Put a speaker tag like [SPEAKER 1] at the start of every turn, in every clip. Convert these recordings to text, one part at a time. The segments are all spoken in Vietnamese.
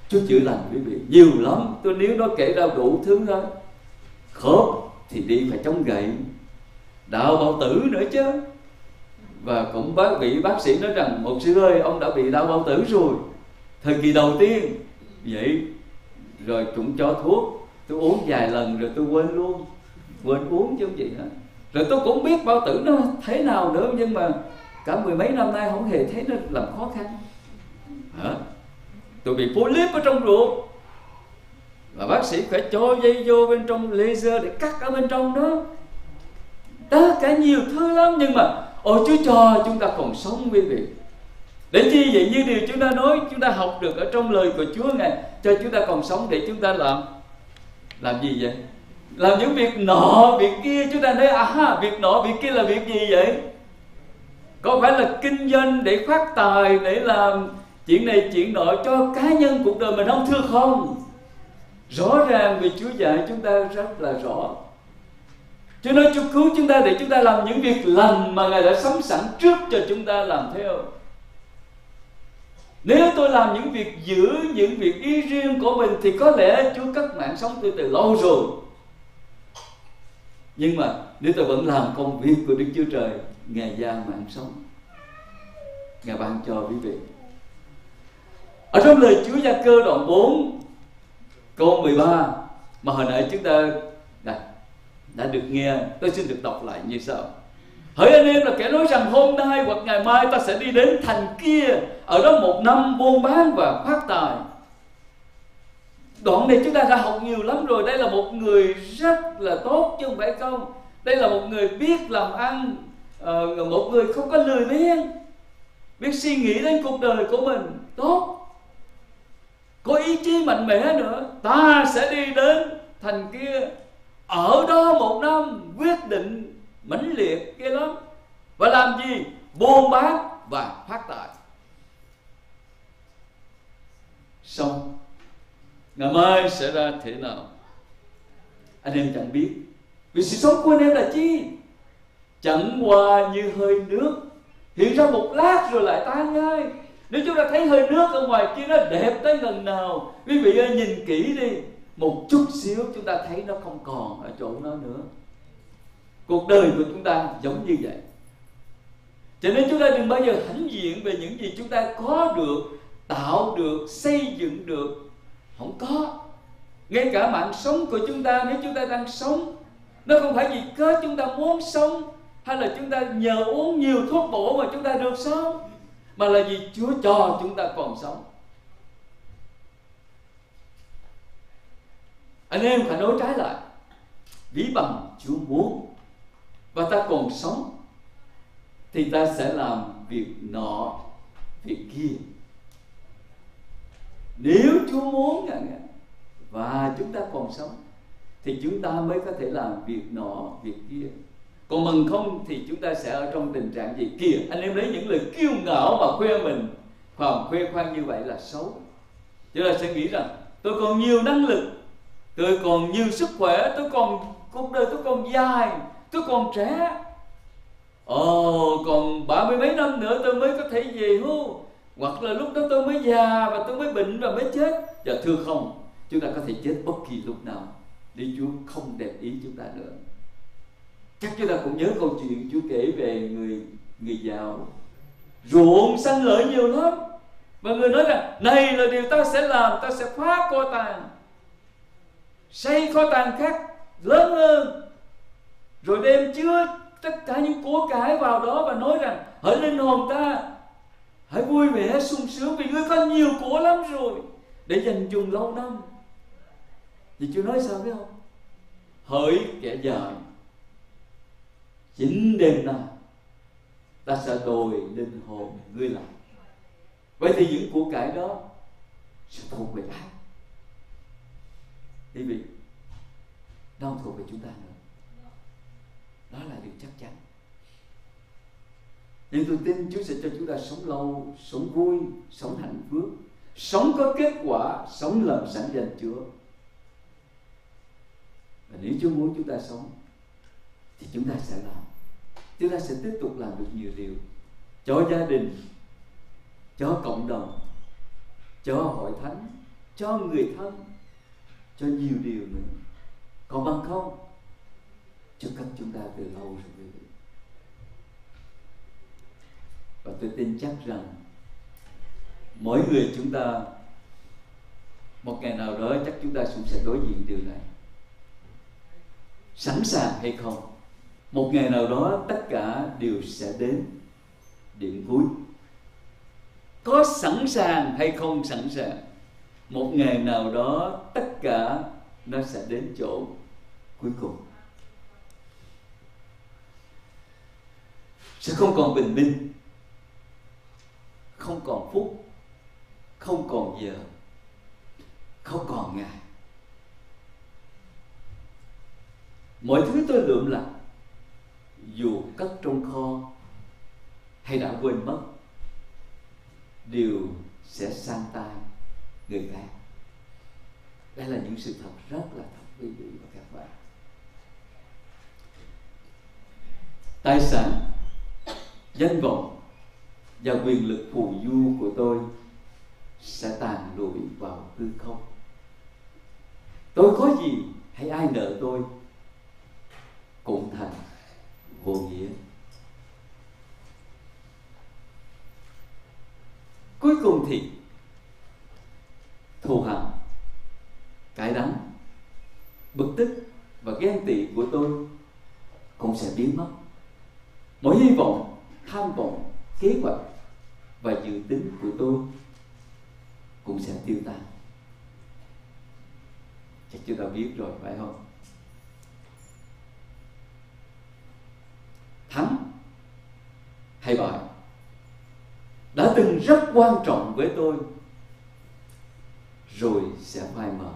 [SPEAKER 1] Chúa chữa lành quý vị nhiều lắm. Tôi nếu nó kể ra đủ thứ thôi. Khớp thì đi phải chống gậy, đạo bao tử nữa chứ. Và cũng vị bác sĩ nói rằng: một sư ơi, ông đã bị đau bao tử rồi, thời kỳ đầu tiên. Vậy rồi cũng cho thuốc, tôi uống vài lần rồi tôi quên luôn, quên uống chứ không gì hết. Rồi tôi cũng biết bao tử nó thế nào nữa, nhưng mà cả mười mấy năm nay không hề thấy nó làm khó khăn. Tôi bị polyp ở trong ruột, và bác sĩ phải cho dây vô bên trong laser để cắt ở bên trong đó. Tất cả nhiều thứ lắm. Nhưng mà ôi Chúa cho chúng ta còn sống quý vị. Để chi vậy? Như điều chúng ta nói, chúng ta học được ở trong lời của Chúa, Ngài cho chúng ta còn sống để chúng ta làm gì vậy? Làm những việc nọ việc kia. Chúng ta nói việc nọ việc kia là việc gì vậy? Có phải là kinh doanh để phát tài, để làm chuyện này chuyện nọ cho cá nhân cuộc đời mình không, thưa không? Rõ ràng vì Chúa dạy chúng ta rất là rõ. Chúa nói Chúa cứu chúng ta để chúng ta làm những việc lành mà Ngài đã sắm sẵn trước cho chúng ta làm theo. Nếu tôi làm những việc dữ, những việc ý riêng của mình thì có lẽ Chúa cất mạng sống tôi từ lâu rồi. Nhưng mà nếu tôi vẫn làm công việc của Đức Chúa Trời, Ngài gia mạng sống, Ngài ban cho quý vị. Ở trong lời Chúa Gia Cơ đoạn 4 câu 13 mà hồi nãy chúng ta đã được nghe, tôi xin được đọc lại như sau: hỡi anh em là kẻ nói rằng hôm nay hoặc ngày mai ta sẽ đi đến thành kia, ở đó một năm buôn bán và phát tài. Đoạn này chúng ta đã học nhiều lắm rồi. Đây là một người rất là tốt chứ không phải không. Đây là một người biết làm ăn, một người không có lười biếng, biết suy nghĩ đến cuộc đời của mình tốt, có ý chí mạnh mẽ nữa. Ta sẽ đi đến thành kia, ở đó một năm, quyết định mãnh liệt ghê lắm. Và làm gì? Buôn bán và phát tài. Xong ngày mai sẽ ra thế nào anh em chẳng biết. Vì sự sống của anh em là chi? Chẳng qua như hơi nước, hiện ra một lát rồi lại tan ngay. Nếu chúng ta thấy hơi nước ở ngoài kia nó đẹp tới gần nào, quý vị ơi nhìn kỹ đi, một chút xíu chúng ta thấy nó không còn ở chỗ nó nữa. Cuộc đời của chúng ta giống như vậy. Cho nên chúng ta đừng bao giờ hãnh diện về những gì chúng ta có được, tạo được, xây dựng được. Không có. Ngay cả mạng sống của chúng ta, nếu chúng ta đang sống, nó không phải vì cớ chúng ta muốn sống, hay là chúng ta nhờ uống nhiều thuốc bổ mà chúng ta được sống, mà là vì Chúa cho chúng ta còn sống. Anh em phải nói trái lại: ví bằng Chúa muốn và ta còn sống thì ta sẽ làm việc nọ việc kia. Nếu Chúa muốn và chúng ta còn sống thì chúng ta mới có thể làm việc nọ việc kia. Còn bằng không thì chúng ta sẽ ở trong tình trạng gì? Kìa, anh em lấy những lời kiêu ngạo mà khoe mình, khoe khoang như vậy là xấu. Chúng ta sẽ nghĩ rằng tôi còn nhiều năng lực, tôi còn nhiều sức khỏe, cuộc đời tôi còn dài, tôi còn trẻ. Còn 30 mấy năm nữa tôi mới có thể về hưu, hoặc là lúc đó tôi mới già và tôi mới bệnh và mới chết. Dạ thưa không, chúng ta có thể chết bất kỳ lúc nào nếu Chúa không đẹp ý chúng ta nữa. Chắc chúng ta cũng nhớ câu chuyện Chúa kể về người giàu, ruộng sanh lợi nhiều lắm, và người nói rằng này là điều ta sẽ làm, ta sẽ phá kho tàng, xây kho tàng khác lớn hơn, rồi đem chứa tất cả những của cải vào đó và nói rằng hỡi linh hồn ta, hãy vui vẻ sung sướng vì ngươi có nhiều của lắm rồi để dành dùng lâu năm. Thì Chúa nói sao biết không? Hỡi kẻ dại, chính đêm nay ta sẽ đồi linh hồn ngươi lại. Vậy thì những của cải đó sẽ thuộc về ai? Quý vị, nó không thuộc về chúng ta nữa. Đó là điều chắc chắn. Nhưng tôi tin Chúa sẽ cho chúng ta sống lâu, sống vui, sống hạnh phúc, sống có kết quả, sống làm sẵn danh Chúa. Và nếu Chúa muốn chúng ta sống thì chúng ta sẽ làm. Chúng ta sẽ tiếp tục làm được nhiều điều cho gia đình, cho cộng đồng, cho hội thánh, cho người thân, cho nhiều điều nữa. Còn bằng không, cho cất chúng ta từ lâu rồi quý vị. Và tôi tin chắc rằng mỗi người chúng ta một ngày nào đó chắc chúng ta cũng sẽ đối diện điều này. Sẵn sàng hay không, một ngày nào đó tất cả đều sẽ đến điểm cuối. Có sẵn sàng hay không sẵn sàng, một ngày nào đó tất cả nó sẽ đến chỗ cuối cùng. Sẽ không còn bình minh, không còn phút, không còn giờ, không còn ngày. Mọi thứ tôi lượm lặt, dù cất trong kho hay đã quên mất, đều sẽ sang tay người khác. Đây là những sự thật rất là thật quý vị và các bạn. Tài sản, danh vọng và quyền lực phù du của tôi sẽ tàn lụi vào hư không. Tôi có gì hay ai nợ tôi cũng thành vô nghĩa. Cuối cùng thì thù hằn, cay đắng, bực tức và ghen tị của tôi cũng sẽ biến mất. Mọi hy vọng, tham vọng, kế hoạch và dự tính của tôi cũng sẽ tiêu tan. Chắc chúng ta biết rồi phải không? Thắng hay bại đã từng rất quan trọng với tôi, rồi sẽ phai mờ.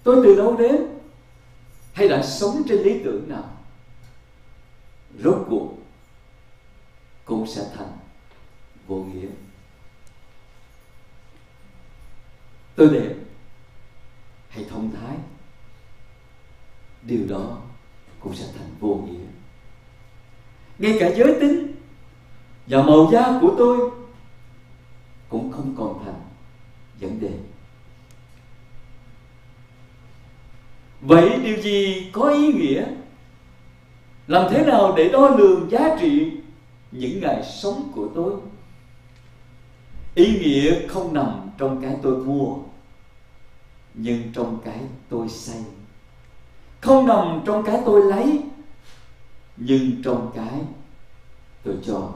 [SPEAKER 1] Tôi từ đâu đến hay đã sống trên lý tưởng nào, rốt cuộc cũng sẽ thành vô nghĩa. Tôi đẹp hay thông thái, điều đó cũng sẽ thành vô nghĩa. Ngay cả giới tính và màu da của tôi cũng không còn thành vấn đề. Vậy điều gì có ý nghĩa? Làm thế nào để đo lường giá trị những ngày sống của tôi? Ý nghĩa không nằm trong cái tôi mua, nhưng trong cái tôi xây. Không nằm trong cái tôi lấy, nhưng trong cái tôi cho.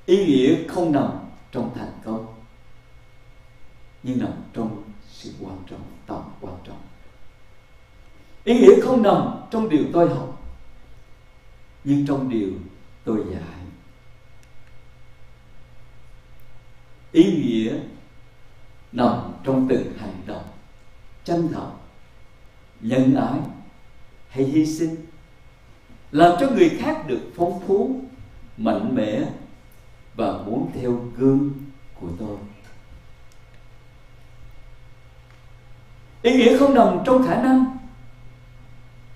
[SPEAKER 1] Ý nghĩa không nằm trong thành công, nhưng nằm trong sự quan trọng, tầm quan trọng. Ý nghĩa không nằm trong điều tôi học, nhưng trong điều tôi dạy. Ý nghĩa nằm trong từng hành động chân thật, nhân ái hay hy sinh, làm cho người khác được phong phú, mạnh mẽ và muốn theo gương của tôi. Ý nghĩa không nằm trong khả năng,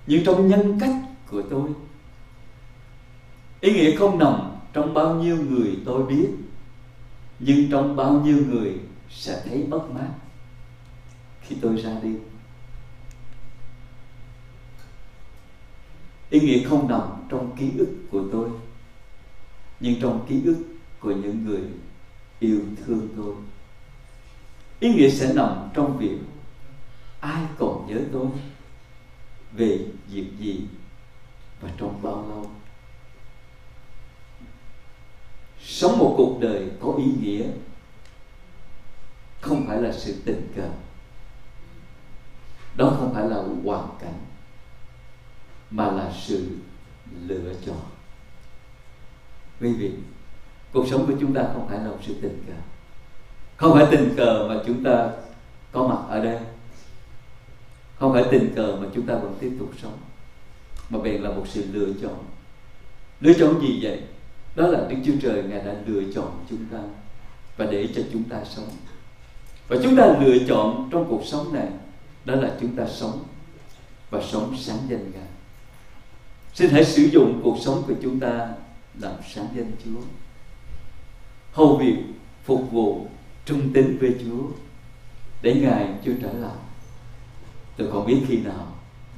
[SPEAKER 1] nhưng trong nhân cách của tôi. Ý nghĩa không nằm trong bao nhiêu người tôi biết, nhưng trong bao nhiêu người sẽ thấy mất mát khi tôi ra đi. Ý nghĩa không nằm trong ký ức của tôi, nhưng trong ký ức của những người yêu thương tôi. Ý nghĩa sẽ nằm trong việc ai còn nhớ tôi, về việc gì và trong bao lâu. Sống một cuộc đời có ý nghĩa không phải là sự tình cờ, đó không phải là hoàn cảnh, mà là sự lựa chọn. Quý vị, cuộc sống của chúng ta không phải là một sự tình cờ. Không phải tình cờ mà chúng ta có mặt ở đây, không phải tình cờ mà chúng ta vẫn tiếp tục sống, mà bèn là một sự lựa chọn. Lựa chọn gì vậy? Đó là Đức Chúa Trời Ngài đã lựa chọn chúng ta và để cho chúng ta sống. Và chúng ta lựa chọn trong cuộc sống này, đó là chúng ta sống và sống sáng danh Ngài. Xin hãy sử dụng cuộc sống của chúng ta làm sáng danh Chúa, hầu việc phục vụ trung tín với Chúa để ngày Chúa trở lại. Tôi không biết khi nào,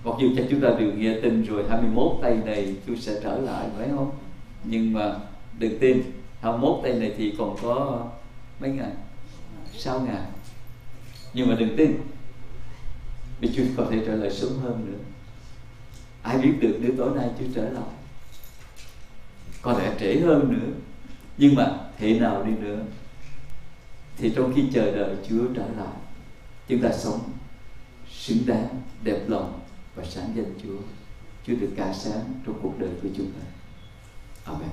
[SPEAKER 1] mặc dù cho chúng ta đều nghe tin rồi 21 tây này Chúa sẽ trở lại, phải không? Nhưng mà đừng tin, 21 tây này thì còn có mấy ngày, 6 ngày. Nhưng mà đừng tin, vì Chúa có thể trở lại sớm hơn nữa. Ai biết được nếu tối nay Chúa trở lại, có lẽ trễ hơn nữa. Nhưng mà thế nào đi nữa thì trong khi chờ đợi Chúa trở lại, chúng ta sống xứng đáng, đẹp lòng và sáng danh Chúa. Chúa được ca sáng trong cuộc đời của chúng ta. Amen.